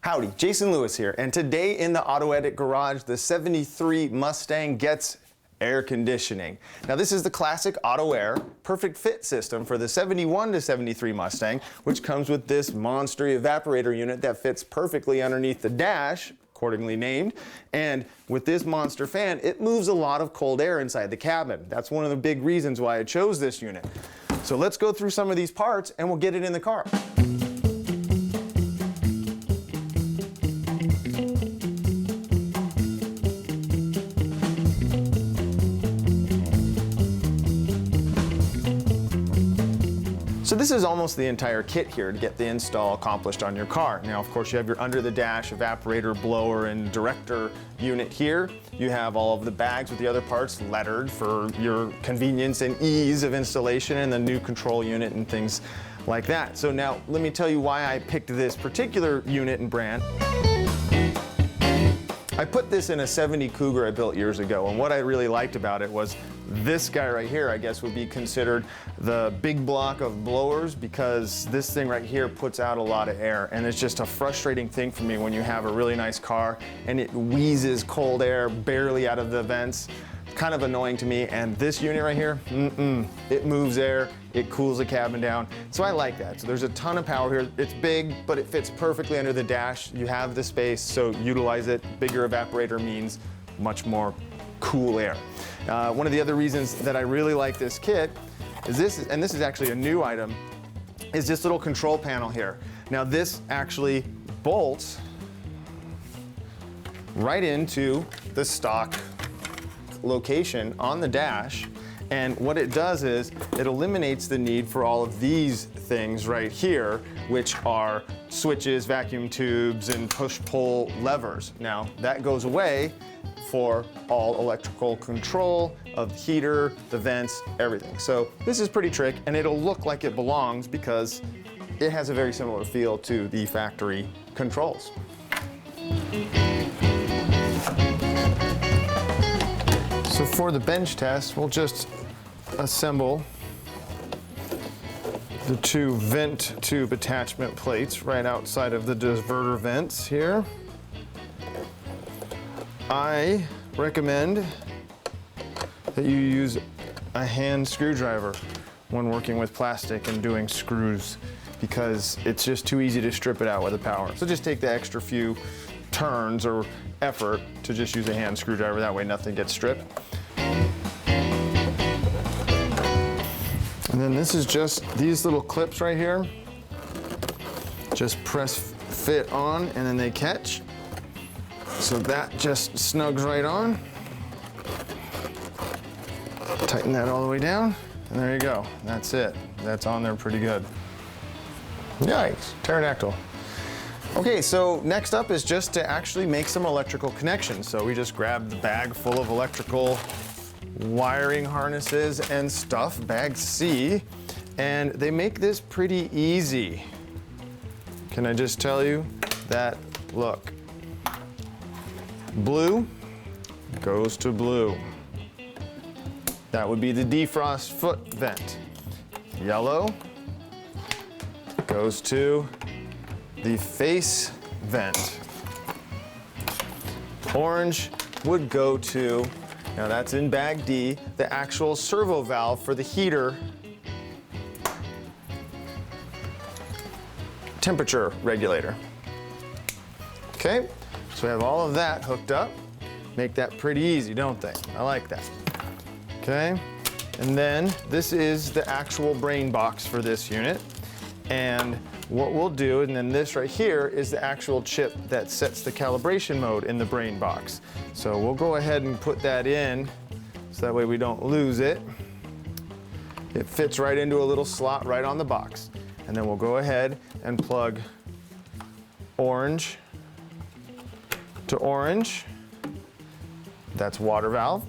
Howdy, Jason Lewis here, and today in the Autoedit garage, the 73 Mustang gets air conditioning. Now this is the classic Auto Air perfect fit system for the 71 to 73 Mustang, which comes with this monster evaporator unit that fits perfectly underneath the dash, accordingly named, and with this monster fan, it moves a lot of cold air inside the cabin. That's one of the big reasons why I chose this unit. So let's go through some of these parts and we'll get it in the car. So this is almost the entire kit here to get the install accomplished on your car. Now, of course, you have your under the dash evaporator, blower, and director unit here. You have all of the bags with the other parts lettered for your convenience and ease of installation, and the new control unit and things like that. So now let me tell you why I picked this particular unit and brand. I put this in a 70 Cougar I built years ago, and what I really liked about it was this guy right here, I guess, would be considered the big block of blowers, because this thing right here puts out a lot of air, and it's just a frustrating thing for me when you have a really nice car and it wheezes cold air barely out of the vents. Kind of annoying to me, and this unit right here, it moves air, it cools the cabin down, so I like that. So there's a ton of power here. It's big, but it fits perfectly under the dash. You have the space, so utilize it. Bigger evaporator means much more cool air. One of the other reasons that I really like this kit is this, and this is actually a new item, is this little control panel here. Now this actually bolts right into the stock location on the dash, and what it does is it eliminates the need for all of these things right here, which are switches, vacuum tubes, and push-pull levers. Now that goes away for all electrical control of the heater, the vents, everything. So this is pretty trick, and it'll look like it belongs because it has a very similar feel to the factory controls. So for the bench test, we'll just assemble the two vent tube attachment plates right outside of the diverter vents here. I recommend that you use a hand screwdriver when working with plastic and doing screws, because it's just too easy to strip it out with a power. So just take the extra few turns or effort to just use a hand screwdriver. That way nothing gets stripped. And then this is just these little clips right here. Just press fit on and then they catch. So that just snugs right on. Tighten that all the way down, and there you go. That's it. That's on there pretty good. Yikes, pterodactyl. Okay, so next up is just to actually make some electrical connections. So we just grab the bag full of electrical wiring harnesses and stuff, bag C, and they make this pretty easy. Can I just tell you that, look, blue goes to blue. That would be the defrost foot vent. Yellow goes to the face vent. Orange would go to, now that's in bag D, the actual servo valve for the heater temperature regulator. Okay, so we have all of that hooked up. Make that pretty easy, don't they? I like that. Okay, and then this is the actual brain box for this unit. And what we'll do, and then this right here is the actual chip that sets the calibration mode in the brain box. So we'll go ahead and put that in so that way we don't lose it. It fits right into a little slot right on the box. And then we'll go ahead and plug orange to orange. That's water valve.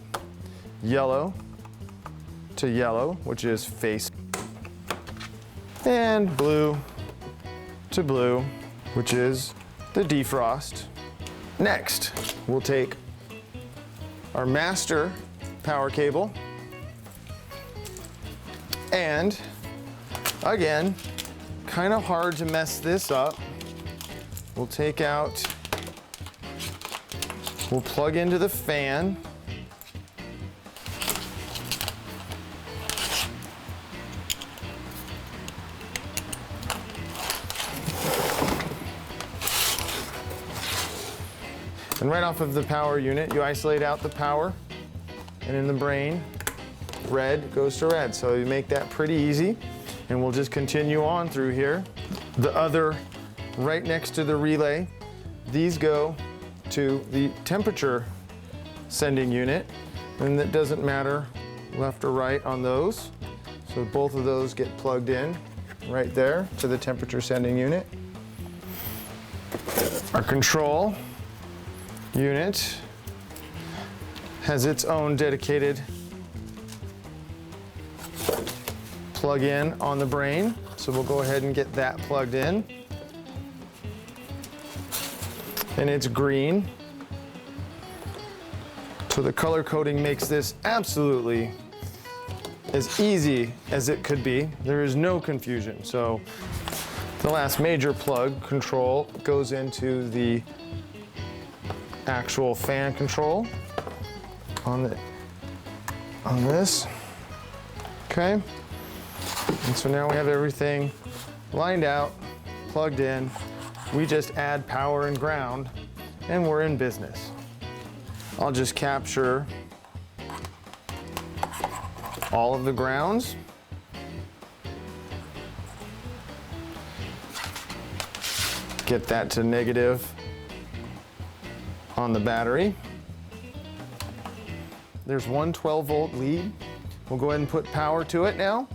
Yellow to yellow, which is face. And blue to blue, which is the defrost. Next, we'll take our master power cable, and again, kind of hard to mess this up we'll take out, we'll plug into the fan. And right off of the power unit, you isolate out the power, and in the brain, red goes to red. So you make that pretty easy, and we'll just continue on through here. The other, right next to the relay, these go to the temperature sending unit, and it doesn't matter left or right on those. So both of those get plugged in right there to the temperature sending unit. Our control unit has its own dedicated plug-in on the brain, so we'll go ahead and get that plugged in. And it's green, so the color coding makes this absolutely as easy as it could be. There is no confusion. So the last major plug control goes into the actual fan control on this. Okay. And so now we have everything lined out, plugged in. We just add power and ground, and we're in business. I'll just capture all of the grounds. Get that to negative on the battery. There's one 12-volt lead. We'll go ahead and put power to it now.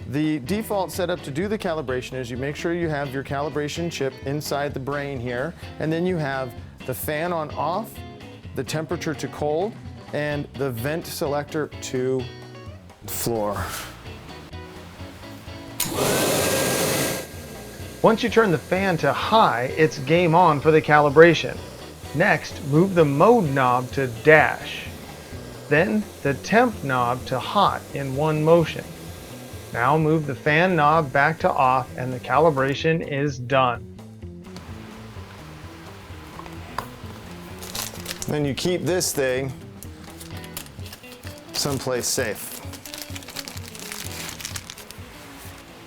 The default setup to do the calibration is you make sure you have your calibration chip inside the brain here, and then you have the fan on off, the temperature to cold, and the vent selector to floor. Once you turn the fan to high, it's game on for the calibration. Next, move the mode knob to dash. Then the temp knob to hot in one motion. Now move the fan knob back to off and the calibration is done. Then you keep this thing someplace safe.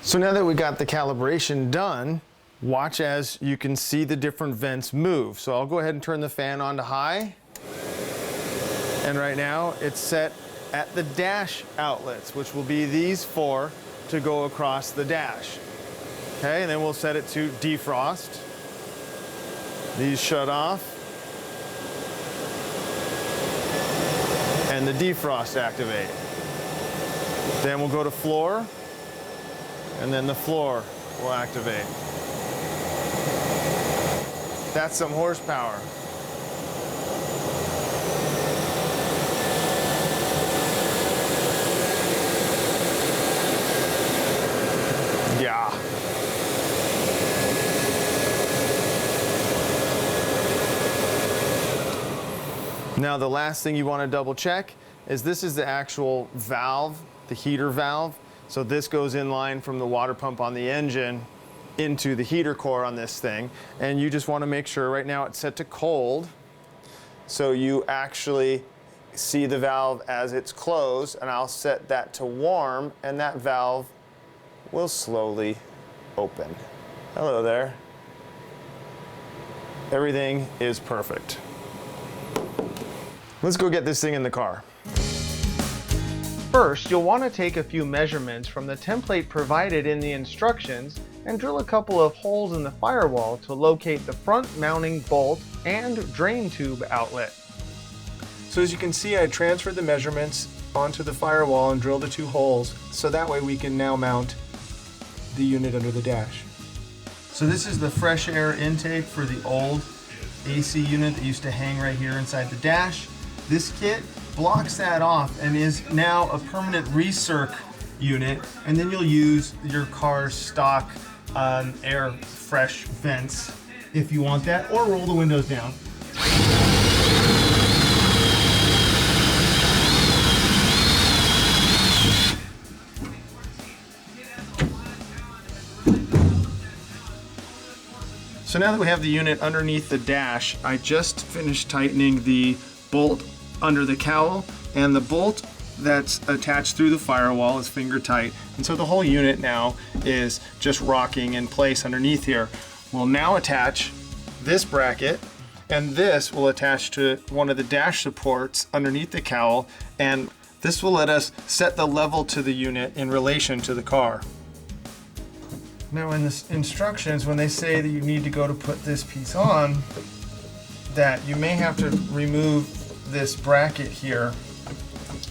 So now that we got the calibration done, watch as you can see the different vents move. So I'll go ahead and turn the fan on to high. And right now it's set at the dash outlets, which will be these four to go across the dash. Okay, and then we'll set it to defrost. These shut off. And the defrost activate. Then we'll go to floor, and then the floor will activate. That's some horsepower. Yeah. Now the last thing you want to double check is this is the actual valve, the heater valve. So this goes in line from the water pump on the engine into the heater core on this thing. And you just want to make sure right now it's set to cold. So you actually see the valve as it's closed, and I'll set that to warm, and that valve will slowly open. Hello there. Everything is perfect. Let's go get this thing in the car. First, you'll want to take a few measurements from the template provided in the instructions and drill a couple of holes in the firewall to locate the front mounting bolt and drain tube outlet. So as you can see, I transferred the measurements onto the firewall and drilled the two holes, so that way we can now mount the unit under the dash. So this is the fresh air intake for the old AC unit that used to hang right here inside the dash. This kit blocks that off and is now a permanent recirc unit, and then you'll use your car's stock air fresh vents if you want that, or roll the windows down. So now that we have the unit underneath the dash, I just finished tightening the bolt under the cowl, and the bolt that's attached through the firewall is finger tight. And so the whole unit now is just rocking in place underneath here. We'll now attach this bracket, and this will attach to one of the dash supports underneath the cowl, and this will let us set the level to the unit in relation to the car. Now in the instructions, when they say that you need to go to put this piece on, that you may have to remove this bracket here.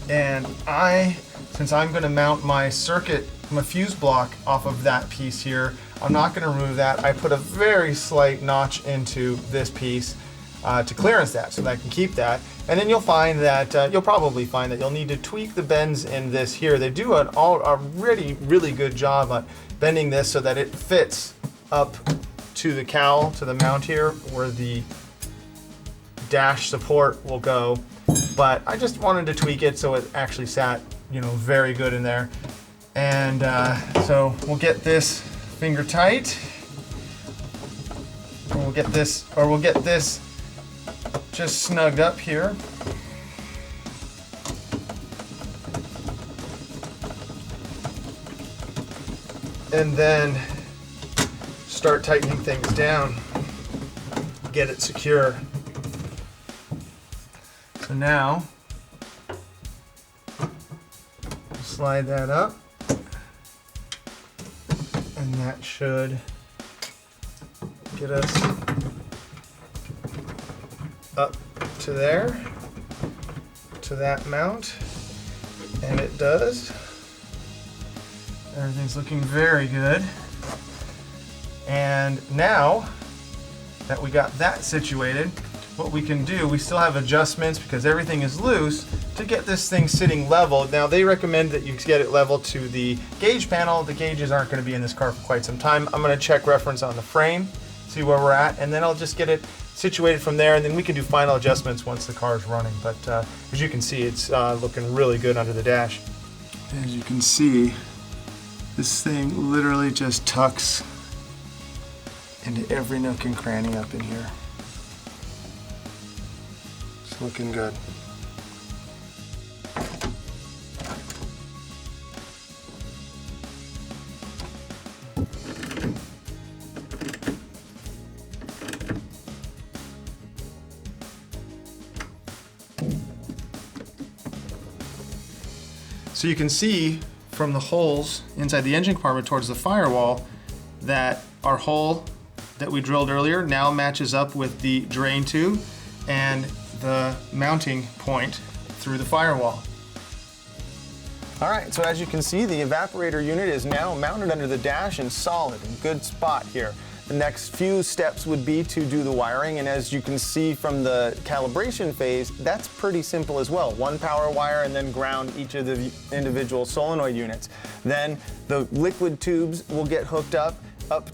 And since I'm going to mount my fuse block off of that piece here, I'm not going to remove that. I put a very slight notch into this piece to clearance that so that I can keep that. And then you'll probably find that you'll need to tweak the bends in this here. They do a really good job on bending this so that it fits up to the cowl, to the mount here where the dash support will go. But I just wanted to tweak it so it actually sat, very good in there. And so we'll get this finger tight. We'll get this just snugged up here. And then start tightening things down. Get it secure. So now, slide that up, and that should get us up to there, to that mount, and it does. Everything's looking very good. And now that we got that situated, what we can do, we still have adjustments because everything is loose to get this thing sitting level. Now they recommend that you get it level to the gauge panel. The gauges aren't going to be in this car for quite some time. I'm going to check reference on the frame, see where we're at, and then I'll just get it situated from there, and then we can do final adjustments once the car is running. But as you can see, it's looking really good under the dash. As you can see, this thing literally just tucks into every nook and cranny up in here. It's looking good. So you can see from the holes inside the engine compartment towards the firewall that our hole that we drilled earlier now matches up with the drain tube and the mounting point through the firewall. All right, so as you can see, the evaporator unit is now mounted under the dash and solid, in good spot here. The next few steps would be to do the wiring, and as you can see from the calibration phase, that's pretty simple as well. One power wire and then ground each of the individual solenoid units. Then the liquid tubes will get hooked up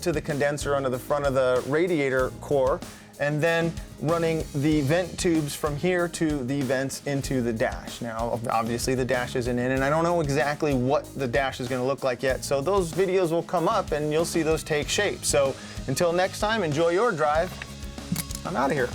to the condenser under the front of the radiator core, and then running the vent tubes from here to the vents into the dash. Now, obviously the dash isn't in, and I don't know exactly what the dash is gonna look like yet, so those videos will come up and you'll see those take shape. So until next time, enjoy your drive. I'm out of here.